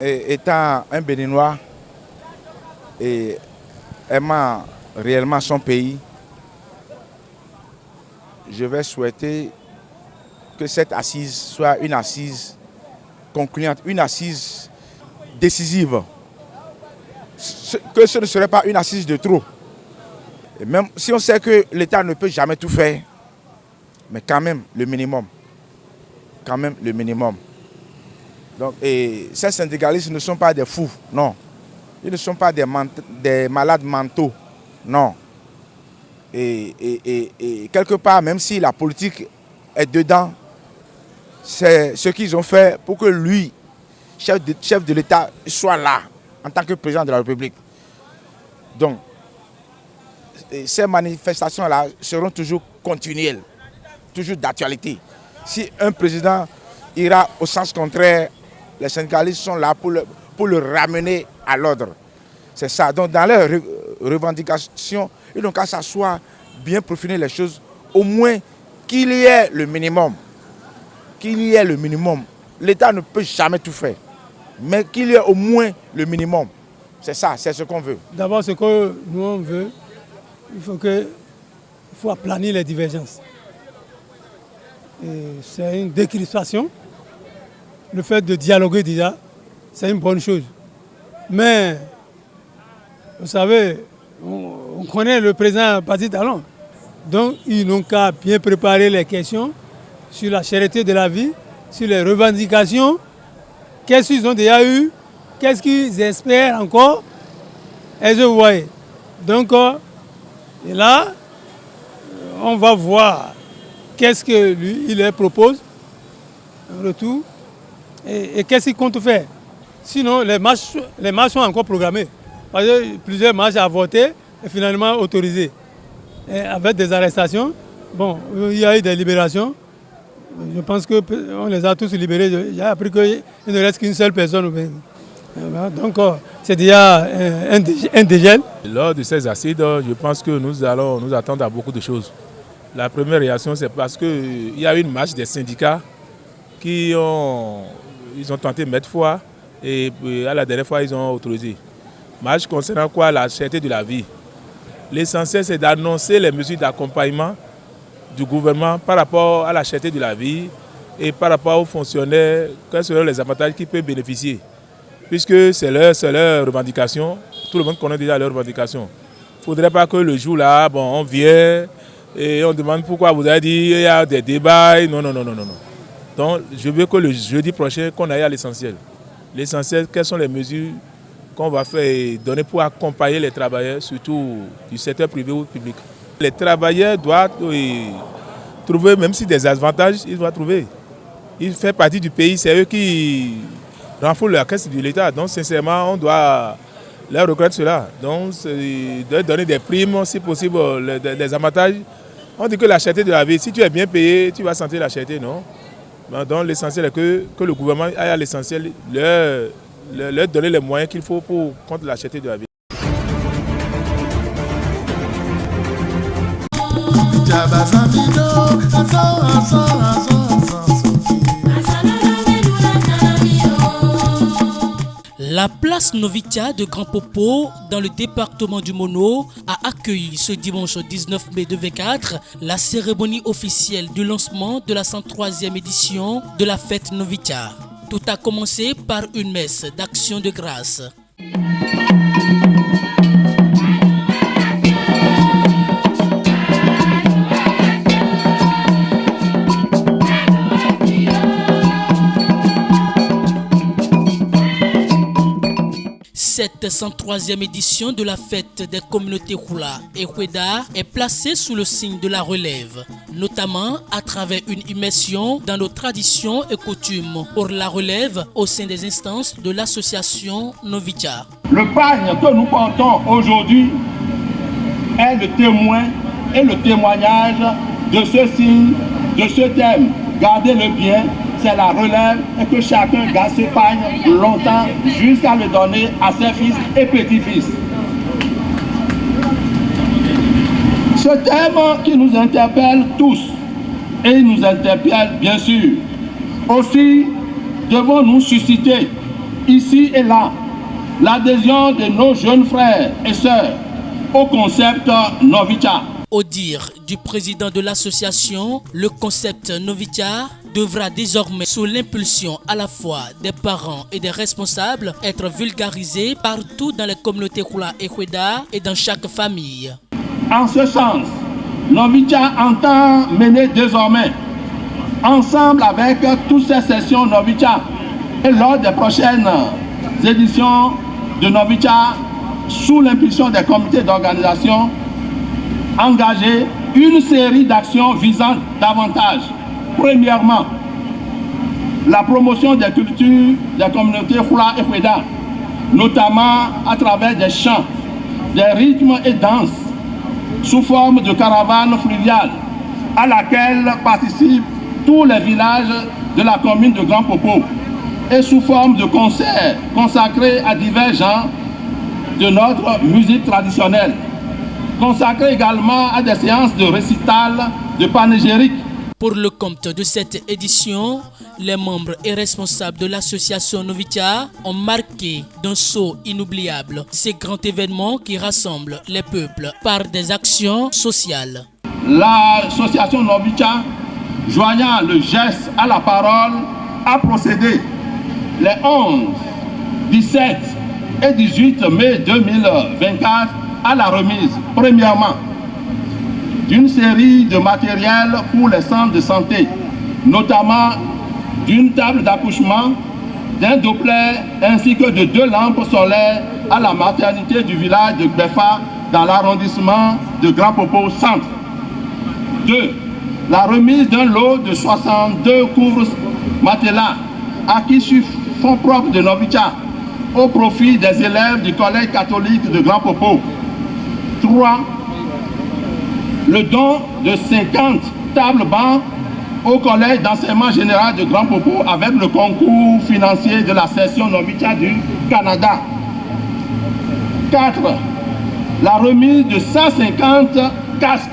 étant un Béninois et aimant réellement son pays, je vais souhaiter que cette assise soit une assise concluante, une assise décisive, que ce ne serait pas une assise de trop. Et même si on sait que l'État ne peut jamais tout faire, mais quand même le minimum. Quand même le minimum. Donc, et ces syndicalistes ne sont pas des fous, non. Ils ne sont pas des malades mentaux, non. Et quelque part, même si la politique est dedans, c'est ce qu'ils ont fait pour que lui, chef de l'État, soit là en tant que président de la République. Donc, ces manifestations-là seront toujours continuelles, toujours d'actualité. Si un président ira au sens contraire, les syndicalistes sont là pour le ramener à l'ordre. C'est ça. Donc dans leurs revendications, ils n'ont qu'à s'asseoir, bien peaufiner les choses, au moins qu'il y ait le minimum. Qu'il y ait le minimum. L'État ne peut jamais tout faire, mais qu'il y ait au moins le minimum. C'est ça, c'est ce qu'on veut. D'abord, ce que nous on veut, il faut aplanir les divergences. C'est une décrispation. Le fait de dialoguer déjà, c'est une bonne chose. Mais, vous savez, on connaît le président Patrice Talon. Donc, ils n'ont qu'à bien préparer les questions sur la cherté de la vie, sur les revendications. Qu'est-ce qu'ils ont déjà eu? Qu'est-ce qu'ils espèrent encore? Et je vois. Donc, et là, on va voir qu'est-ce que lui, il leur propose en retour et qu'est-ce qu'il compte faire. Sinon, les marches sont encore programmées. Parce que plusieurs marches avortées et finalement autorisées. Et avec des arrestations, bon, il y a eu des libérations. Je pense qu'on les a tous libérés. J'ai appris qu'il ne reste qu'une seule personne. Donc, c'est déjà un dégel. Lors de ces assises, je pense que nous allons nous attendre à beaucoup de choses. La première réaction, c'est parce qu'il y a eu une marche des syndicats qui ont tenté de mettre foi et à la dernière fois, ils ont autorisé. Marche concernant quoi? La cherté de la vie. L'essentiel, c'est d'annoncer les mesures d'accompagnement du gouvernement par rapport à la cherté de la vie et par rapport aux fonctionnaires, quels seront les avantages qui peuvent bénéficier. Puisque c'est leur revendication, tout le monde connaît déjà leurs revendications. Il ne faudrait pas que le jour là, bon, on vient et on demande pourquoi vous avez dit il y a des débats. Non. Donc je veux que le jeudi prochain, qu'on aille à l'essentiel. L'essentiel, quelles sont les mesures qu'on va faire et donner pour accompagner les travailleurs, surtout du secteur privé ou public. Les travailleurs doivent trouver, même si des avantages, ils doivent trouver. Ils font partie du pays, c'est eux qui renforcent la caisse de l'État. Donc sincèrement, on doit leur reconnaître cela. Donc de donner des primes, si possible, des avantages. On dit que la cherté de la vie, si tu es bien payé, tu vas sentir la cherté, non? Donc l'essentiel est que le gouvernement aille à l'essentiel, leur donner les moyens qu'il faut pour contre la cherté de la vie. La place Novitia de Grand Popo, dans le département du Mono, a accueilli ce dimanche 19 mai 2024 la cérémonie officielle du lancement de la 103e édition de la fête Novitia. Tout a commencé par une messe d'action de grâce. Cette 103e édition de la fête des communautés Hula et Hweda est placée sous le signe de la relève, notamment à travers une immersion dans nos traditions et coutumes pour la relève au sein des instances de l'association Novitia. Le pagne que nous portons aujourd'hui est le témoin et le témoignage de ce signe, de ce thème. Gardez-le bien. C'est la relève et que chacun garde ses pagnes longtemps jusqu'à le donner à ses fils et petits-fils. Ce thème qui nous interpelle tous et nous interpelle bien sûr. Aussi devons-nous susciter ici et là, l'adhésion de nos jeunes frères et sœurs au concept Novicha. Au dire du président de l'association, le concept Novicha devra désormais, sous l'impulsion à la fois des parents et des responsables, être vulgarisé partout dans les communautés Hula et Hweda et dans chaque famille. En ce sens, Novicha entend mener désormais, ensemble avec toutes ces sessions Novicha, et lors des prochaines éditions de Novicha, sous l'impulsion des comités d'organisation, engager une série d'actions visant davantage, premièrement, la promotion des cultures des communautés Hula et Hweda, notamment à travers des chants, des rythmes et danses, sous forme de caravane fluviale, à laquelle participent tous les villages de la commune de Grand Popo, et sous forme de concerts consacrés à divers genres de notre musique traditionnelle, consacrés également à des séances de récital de panégyrique. Pour le compte de cette édition, les membres et responsables de l'association Novicha ont marqué d'un sceau inoubliable ces grands événements qui rassemblent les peuples par des actions sociales. L'association Novicha, joignant le geste à la parole, a procédé les 11, 17 et 18 mai 2024 à la remise, premièrement, d'une série de matériel pour les centres de santé, notamment d'une table d'accouchement, d'un doppler ainsi que de 2 lampes solaires à la maternité du village de Gbefa dans l'arrondissement de Grand Popo Centre. 2. La remise d'un lot de 62 couvre-matelas acquis sur fonds propres de Novicha au profit des élèves du collège catholique de Grand Popo. 3. Le don de 50 tables-bancs au collège d'enseignement général de Grand Popo avec le concours financier de la section Novicha du Canada. 4. La remise de 150 casques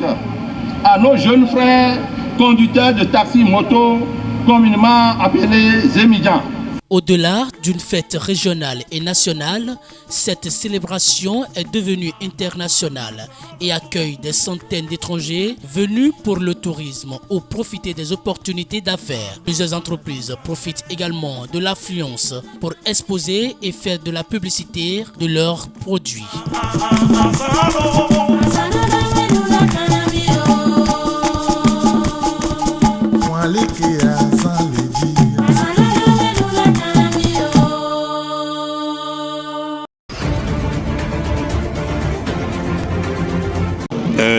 à nos jeunes frères conducteurs de taxi-moto, communément appelés Zémidjan. Au-delà d'une fête régionale et nationale, cette célébration est devenue internationale et accueille des centaines d'étrangers venus pour le tourisme ou profiter des opportunités d'affaires. Plusieurs entreprises profitent également de l'affluence pour exposer et faire de la publicité de leurs produits.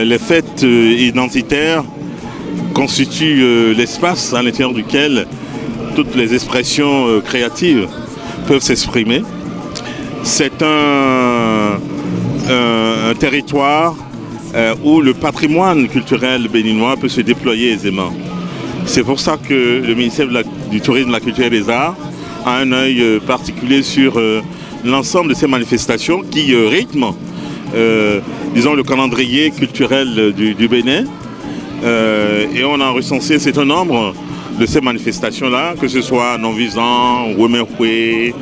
Les fêtes identitaires constituent l'espace à l'intérieur duquel toutes les expressions créatives peuvent s'exprimer. C'est un territoire où le patrimoine culturel béninois peut se déployer aisément. C'est pour ça que le ministère du Tourisme, de la Culture et des Arts a un œil particulier sur l'ensemble de ces manifestations qui rythment disons le calendrier culturel du Bénin. Et on a recensé un certain nombre de ces manifestations-là, que ce soit non-visant, Wemehwe,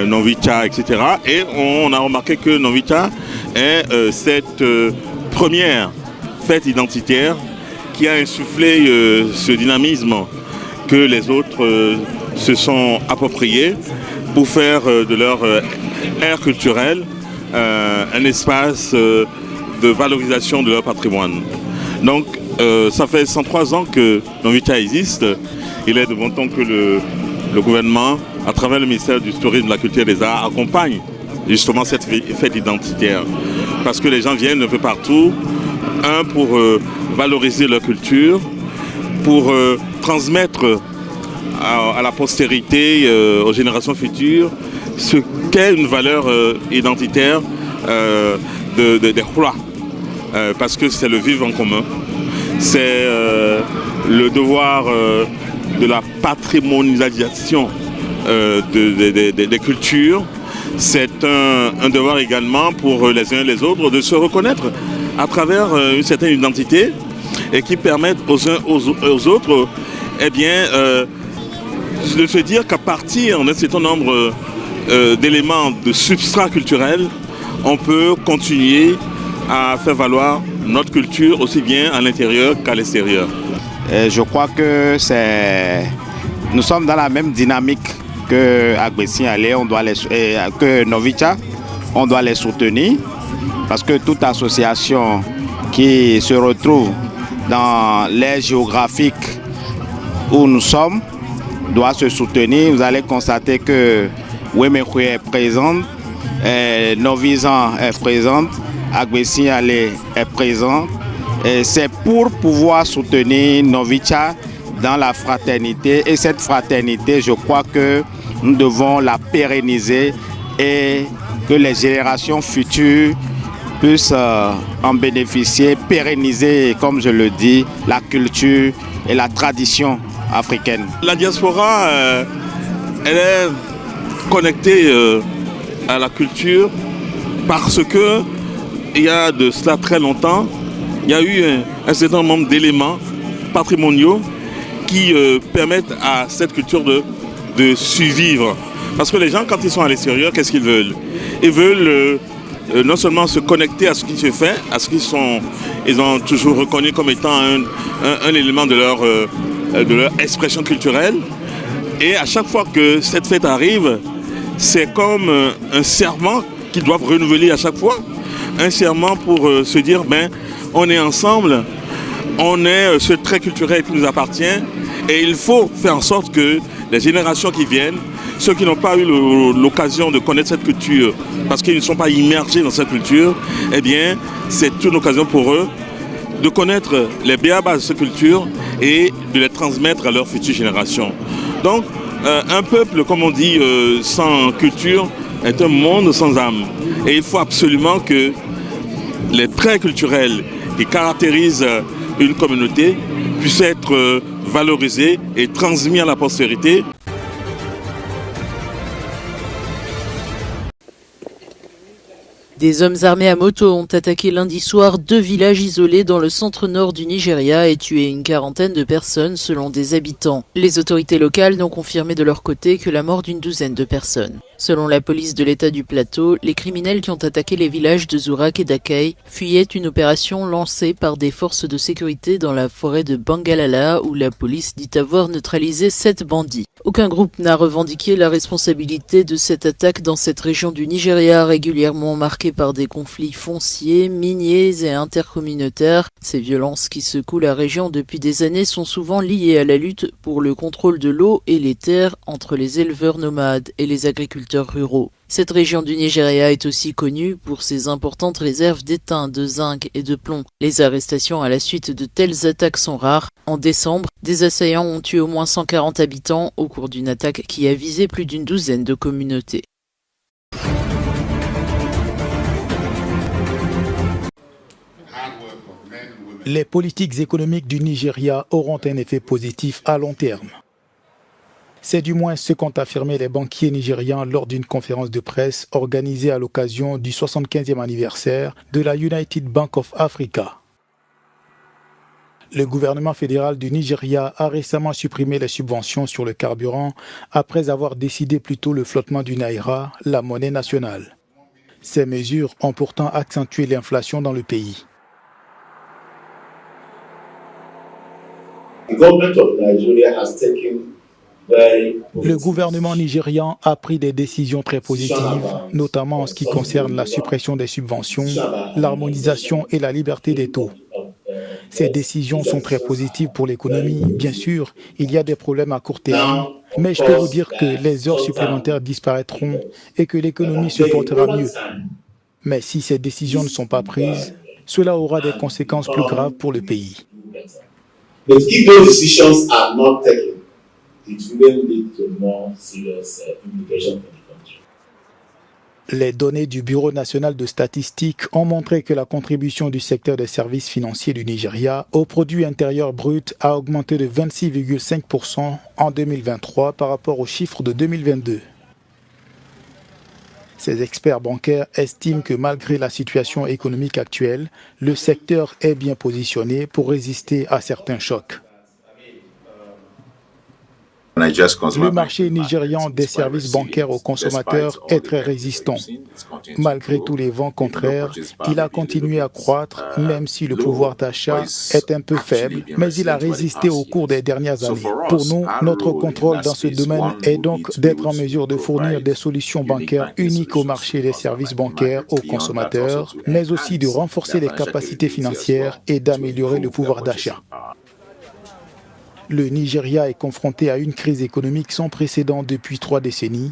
Novicha, etc. Et on a remarqué que Novicha est cette première fête identitaire qui a insufflé ce dynamisme que les autres se sont appropriés pour faire de leur ère culturelle un espace de valorisation de leur patrimoine. Donc ça fait 103 ans que Novicha existe. Il est de bon temps que le gouvernement, à travers le ministère du Tourisme, de la Culture et des Arts, accompagne justement cette fête identitaire. Parce que les gens viennent un peu partout, pour valoriser leur culture, pour transmettre à la postérité, aux générations futures, ce qu'est une valeur identitaire des Hula. Parce que c'est le vivre en commun. C'est le devoir de la patrimonialisation des cultures. C'est un devoir également pour les uns et les autres de se reconnaître à travers une certaine identité et qui permettent aux uns aux autres de se dire qu'à partir d'un certain nombre d'éléments de substrat culturel, on peut continuer à faire valoir notre culture aussi bien à l'intérieur qu'à l'extérieur. Je crois que nous sommes dans la même dynamique que Agbessi Allé, que Novicha, on doit les soutenir parce que toute association qui se retrouve dans l'aire géographique où nous sommes doit se soutenir. Vous allez constater que Wemekwe est présente, Novizan est présente, Agbessi Allé est présent. C'est pour pouvoir soutenir Novicha dans la fraternité. Et cette fraternité, je crois que nous devons la pérenniser et que les générations futures puissent en bénéficier, pérenniser, comme je le dis, la culture et la tradition africaine. La diaspora, elle est connectée à la culture parce que il y a de cela très longtemps, il y a eu un certain nombre d'éléments patrimoniaux qui permettent à cette culture de survivre. Parce que les gens, quand ils sont à l'extérieur, qu'est-ce qu'ils veulent? Ils veulent non seulement se connecter à ce qui se fait, à ce qu'ils ont toujours reconnu comme étant un élément de leur expression culturelle. Et à chaque fois que cette fête arrive, c'est comme un serment qu'ils doivent renouveler à chaque fois. Un serment pour se dire, on est ensemble, on est ce trait culturel qui nous appartient et il faut faire en sorte que les générations qui viennent, ceux qui n'ont pas eu l'occasion de connaître cette culture parce qu'ils ne sont pas immergés dans cette culture, eh bien, c'est une occasion pour eux de connaître les béabas de cette culture et de les transmettre à leurs futures générations. Donc, un peuple, comme on dit, sans culture est un monde sans âme. Et il faut absolument que les traits culturels qui caractérisent une communauté puissent être valorisés et transmis à la postérité. Des hommes armés à moto ont attaqué lundi soir 2 villages isolés dans le centre-nord du Nigeria et tué une quarantaine de personnes selon des habitants. Les autorités locales n'ont confirmé de leur côté que la mort d'une douzaine de personnes. Selon la police de l'État du Plateau, les criminels qui ont attaqué les villages de Zourak et d'Akay fuyaient une opération lancée par des forces de sécurité dans la forêt de Bangalala où la police dit avoir neutralisé 7 bandits. Aucun groupe n'a revendiqué la responsabilité de cette attaque dans cette région du Nigeria régulièrement marquée par des conflits fonciers, miniers et intercommunautaires. Ces violences qui secouent la région depuis des années sont souvent liées à la lutte pour le contrôle de l'eau et les terres entre les éleveurs nomades et les agriculteurs ruraux. Cette région du Nigeria est aussi connue pour ses importantes réserves d'étain, de zinc et de plomb. Les arrestations à la suite de telles attaques sont rares. En décembre, des assaillants ont tué au moins 140 habitants au cours d'une attaque qui a visé plus d'une douzaine de communautés. Les politiques économiques du Nigeria auront un effet positif à long terme. C'est du moins ce qu'ont affirmé les banquiers nigérians lors d'une conférence de presse organisée à l'occasion du 75e anniversaire de la United Bank of Africa. Le gouvernement fédéral du Nigeria a récemment supprimé les subventions sur le carburant après avoir décidé plutôt le flottement du naira, la monnaie nationale. Ces mesures ont pourtant accentué l'inflation dans le pays. Le gouvernement nigérian a pris des décisions très positives, notamment en ce qui concerne la suppression des subventions, l'harmonisation et la liberté des taux. Ces décisions sont très positives pour l'économie. Bien sûr, il y a des problèmes à court terme, mais je peux vous dire que les heures supplémentaires disparaîtront et que l'économie se portera mieux. Mais si ces décisions ne sont pas prises, cela aura des conséquences plus graves pour le pays. But if those decisions are not taken, it will lead to more serious implications for the country. Les données du Bureau national de statistique ont montré que la contribution du secteur des services financiers du Nigeria au produit intérieur brut a augmenté de 26,5% en 2023 par rapport aux chiffres de 2022. Ces experts bancaires estiment que malgré la situation économique actuelle, le secteur est bien positionné pour résister à certains chocs. Le marché nigérian des services bancaires aux consommateurs est très résistant. Malgré tous les vents contraires, il a continué à croître, même si le pouvoir d'achat est un peu faible, mais il a résisté au cours des dernières années. Pour nous, notre contrôle dans ce domaine est donc d'être en mesure de fournir des solutions bancaires uniques au marché des services bancaires aux consommateurs, mais aussi de renforcer les capacités financières et d'améliorer le pouvoir d'achat. Le Nigeria est confronté à une crise économique sans précédent depuis 3 décennies,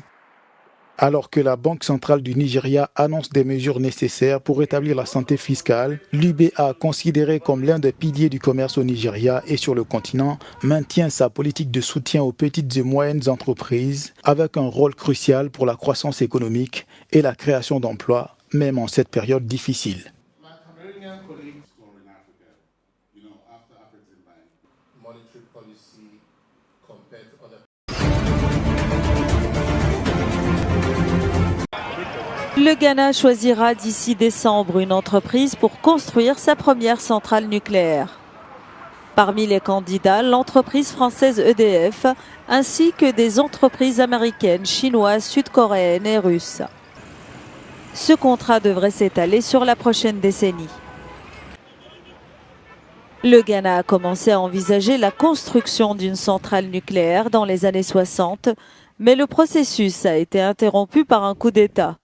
alors que la Banque centrale du Nigeria annonce des mesures nécessaires pour rétablir la santé fiscale. L'UBA, considéré comme l'un des piliers du commerce au Nigeria et sur le continent, maintient sa politique de soutien aux petites et moyennes entreprises avec un rôle crucial pour la croissance économique et la création d'emplois, même en cette période difficile. Le Ghana choisira d'ici décembre une entreprise pour construire sa première centrale nucléaire. Parmi les candidats, l'entreprise française EDF, ainsi que des entreprises américaines, chinoises, sud-coréennes et russes. Ce contrat devrait s'étaler sur la prochaine décennie. Le Ghana a commencé à envisager la construction d'une centrale nucléaire dans les années 60, mais le processus a été interrompu par un coup d'État.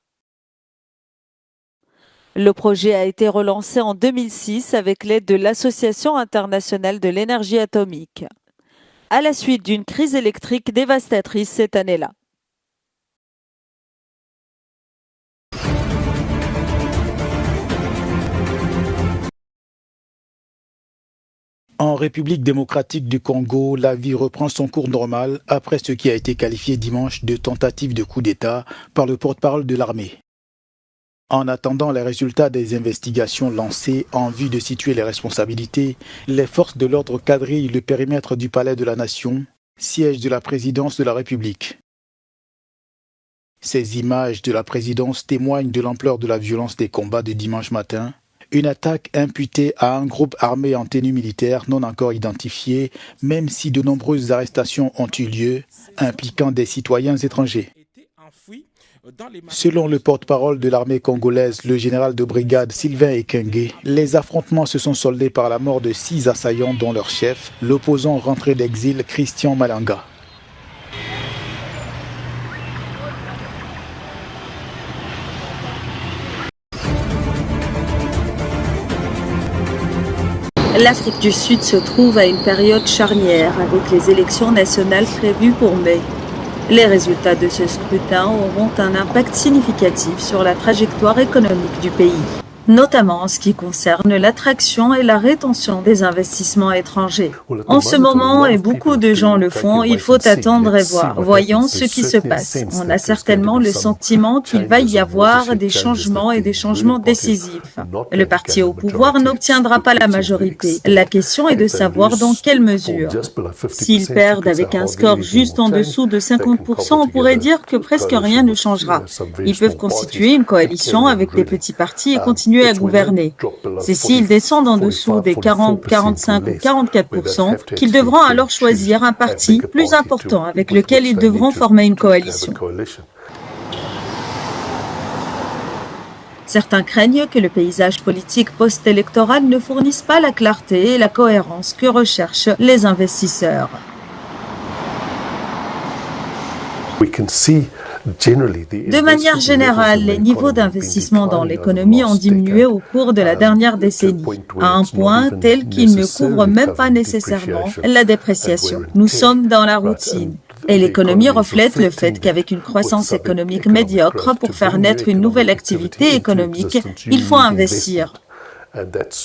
Le projet a été relancé en 2006 avec l'aide de l'Association internationale de l'énergie atomique, à la suite d'une crise électrique dévastatrice cette année-là. En République démocratique du Congo, la vie reprend son cours normal après ce qui a été qualifié dimanche de tentative de coup d'État par le porte-parole de l'armée. En attendant les résultats des investigations lancées en vue de situer les responsabilités, les forces de l'ordre quadrillent le périmètre du Palais de la Nation, siège de la présidence de la République. Ces images de la présidence témoignent de l'ampleur de la violence des combats de dimanche matin. Une attaque imputée à un groupe armé en tenue militaire non encore identifié, même si de nombreuses arrestations ont eu lieu, impliquant des citoyens étrangers. Selon le porte-parole de l'armée congolaise, le général de brigade Sylvain Ekenge, les affrontements se sont soldés par la mort de 6 assaillants dont leur chef, l'opposant rentré d'exil Christian Malanga. L'Afrique du Sud se trouve à une période charnière avec les élections nationales prévues pour mai. Les résultats de ce scrutin auront un impact significatif sur la trajectoire économique du pays, notamment en ce qui concerne l'attraction et la rétention des investissements étrangers. En ce moment, et beaucoup de gens le font, il faut attendre et voir. Voyons ce qui se passe. On a certainement le sentiment qu'il va y avoir des changements et des changements décisifs. Le parti au pouvoir n'obtiendra pas la majorité. La question est de savoir dans quelle mesure. S'ils perdent avec un score juste en dessous de 50%, on pourrait dire que presque rien ne changera. Ils peuvent constituer une coalition avec des petits partis et continuer à gouverner. C'est s'ils descendent en dessous des 40, 45 ou 44% qu'ils devront alors choisir un parti plus important avec lequel ils devront former une coalition. Certains craignent que le paysage politique post-électoral ne fournisse pas la clarté et la cohérence que recherchent les investisseurs. De manière générale, les niveaux d'investissement dans l'économie ont diminué au cours de la dernière décennie, à un point tel qu'ils ne couvrent même pas nécessairement la dépréciation. Nous sommes dans la routine. Et l'économie reflète le fait qu'avec une croissance économique médiocre, pour faire naître une nouvelle activité économique, il faut investir.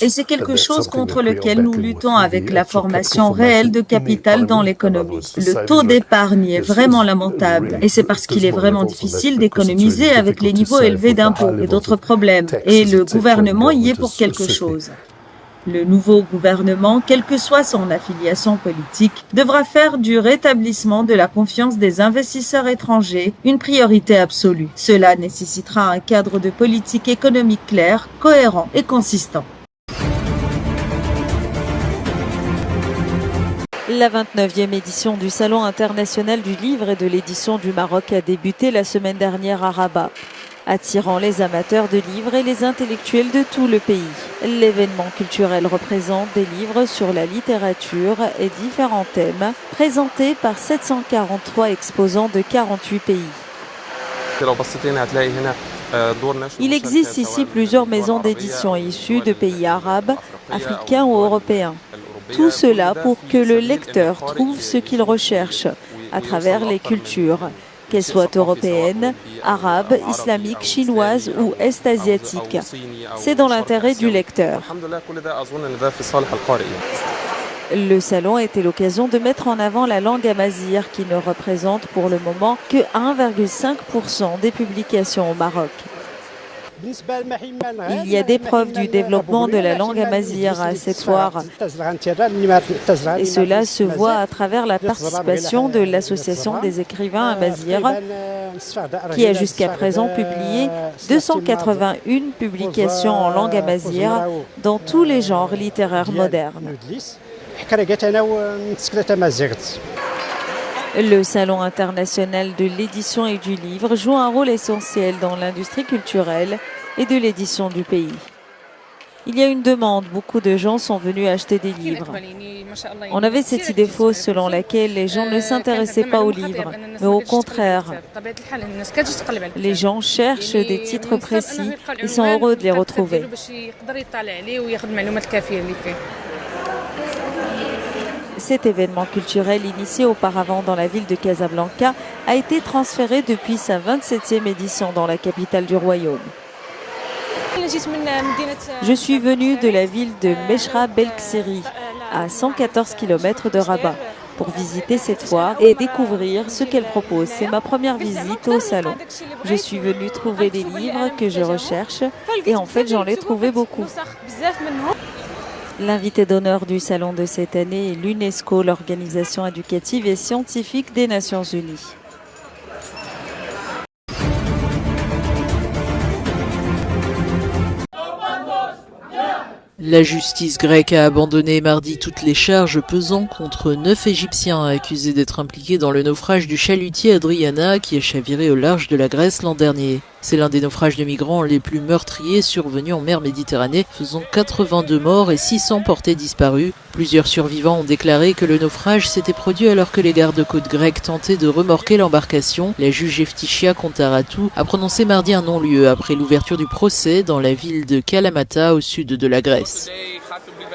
Et c'est quelque chose contre lequel nous luttons avec la formation réelle de capital dans l'économie. Le taux d'épargne est vraiment lamentable et c'est parce qu'il est vraiment difficile d'économiser avec les niveaux élevés d'impôts et d'autres problèmes. Et le gouvernement y est pour quelque chose. Le nouveau gouvernement, quelle que soit son affiliation politique, devra faire du rétablissement de la confiance des investisseurs étrangers une priorité absolue. Cela nécessitera un cadre de politique économique clair, cohérent et consistant. La 29e édition du Salon international du livre et de l'édition du Maroc a débuté la semaine dernière à Rabat, attirant les amateurs de livres et les intellectuels de tout le pays. L'événement culturel représente des livres sur la littérature et différents thèmes, présentés par 743 exposants de 48 pays. Il existe ici plusieurs maisons d'édition issues de pays arabes, africains ou européens. Tout cela pour que le lecteur trouve ce qu'il recherche à travers les cultures, qu'elles soient européennes, arabes, islamiques, chinoises ou est-asiatiques. C'est dans l'intérêt du lecteur. Le salon était l'occasion de mettre en avant la langue amazigh qui ne représente pour le moment que 1,5% des publications au Maroc. Il y a des preuves du développement de la langue amazigh à cette foire. Et cela se voit à travers la participation de l'Association des écrivains amazigh qui a jusqu'à présent publié 281 publications en langue amazigh dans tous les genres littéraires modernes. Le Salon international de l'édition et du livre joue un rôle essentiel dans l'industrie culturelle et de l'édition du pays. Il y a une demande, beaucoup de gens sont venus acheter des livres. On avait cette idée fausse selon laquelle les gens ne s'intéressaient pas aux livres, mais au contraire. Les gens cherchent des titres précis et sont heureux de les retrouver. Cet événement culturel initié auparavant dans la ville de Casablanca a été transféré depuis sa 27e édition dans la capitale du royaume. Je suis venue de la ville de Meshra Belksiri, à 114 km de Rabat, pour visiter cette foire et découvrir ce qu'elle propose. C'est ma première visite au salon. Je suis venue trouver des livres que je recherche et en fait j'en ai trouvé beaucoup. L'invité d'honneur du salon de cette année est l'UNESCO, l'organisation éducative et scientifique des Nations Unies. La justice grecque a abandonné mardi toutes les charges pesant contre 9 Égyptiens accusés d'être impliqués dans le naufrage du chalutier Adriana qui a chaviré au large de la Grèce l'an dernier. C'est l'un des naufrages de migrants les plus meurtriers survenus en mer Méditerranée, faisant 82 morts et 600 portés disparus. Plusieurs survivants ont déclaré que le naufrage s'était produit alors que les gardes-côtes grecs tentaient de remorquer l'embarcation. La juge Eftichia Kontaratou a prononcé mardi un non-lieu après l'ouverture du procès dans la ville de Kalamata au sud de la Grèce.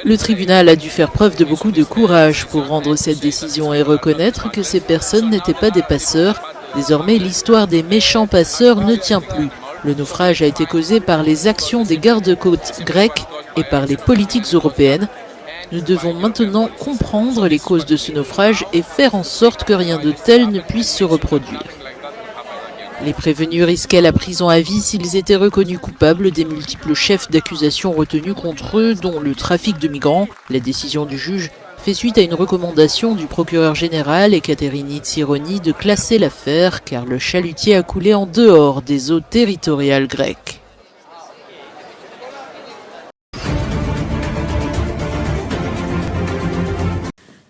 Le tribunal a dû faire preuve de beaucoup de courage pour rendre cette décision et reconnaître que ces personnes n'étaient pas des passeurs. Désormais, l'histoire des méchants passeurs ne tient plus. Le naufrage a été causé par les actions des gardes-côtes grecs et par les politiques européennes. Nous devons maintenant comprendre les causes de ce naufrage et faire en sorte que rien de tel ne puisse se reproduire. Les prévenus risquaient la prison à vie s'ils étaient reconnus coupables des multiples chefs d'accusation retenus contre eux, dont le trafic de migrants. La décision du juge fait suite à une recommandation du procureur général Ekaterini Tsironi de classer l'affaire car le chalutier a coulé en dehors des eaux territoriales grecques.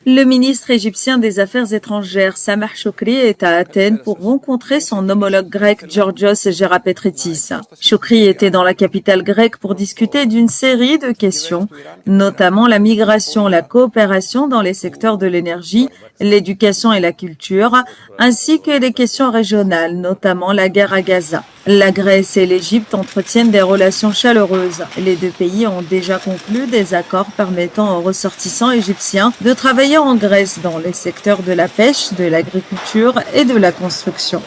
Le ministre égyptien des Affaires étrangères Sameh Shoukry est à Athènes pour rencontrer son homologue grec Georgios Gerapetritis. Shoukry était dans la capitale grecque pour discuter d'une série de questions, notamment la migration, la coopération dans les secteurs de l'énergie, l'éducation et la culture, ainsi que les questions régionales, notamment la guerre à Gaza. La Grèce et l'Égypte entretiennent des relations chaleureuses. Les deux pays ont déjà conclu des accords permettant aux ressortissants égyptiens de travailler en Grèce dans les secteurs de la pêche, de l'agriculture et de la construction.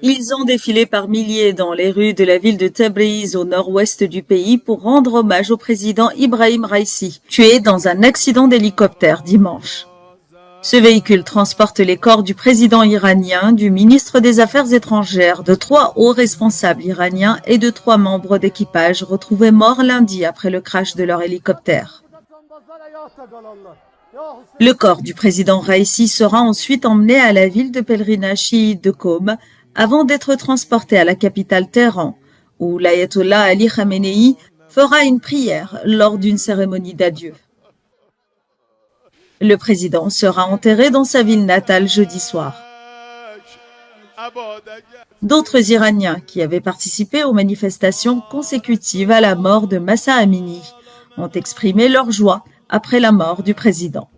Ils ont défilé par milliers dans les rues de la ville de Tabriz au nord-ouest du pays pour rendre hommage au président Ibrahim Raïssi, tué dans un accident d'hélicoptère dimanche. Ce véhicule transporte les corps du président iranien, du ministre des Affaires étrangères, de 3 hauts responsables iraniens et de 3 membres d'équipage retrouvés morts lundi après le crash de leur hélicoptère. Le corps du président Raïssi sera ensuite emmené à la ville de pèlerinage chiite de Qom avant d'être transporté à la capitale Téhéran, où l'ayatollah Ali Khamenei fera une prière lors d'une cérémonie d'adieu. Le président sera enterré dans sa ville natale jeudi soir. D'autres Iraniens qui avaient participé aux manifestations consécutives à la mort de Mahsa Amini ont exprimé leur joie après la mort du président.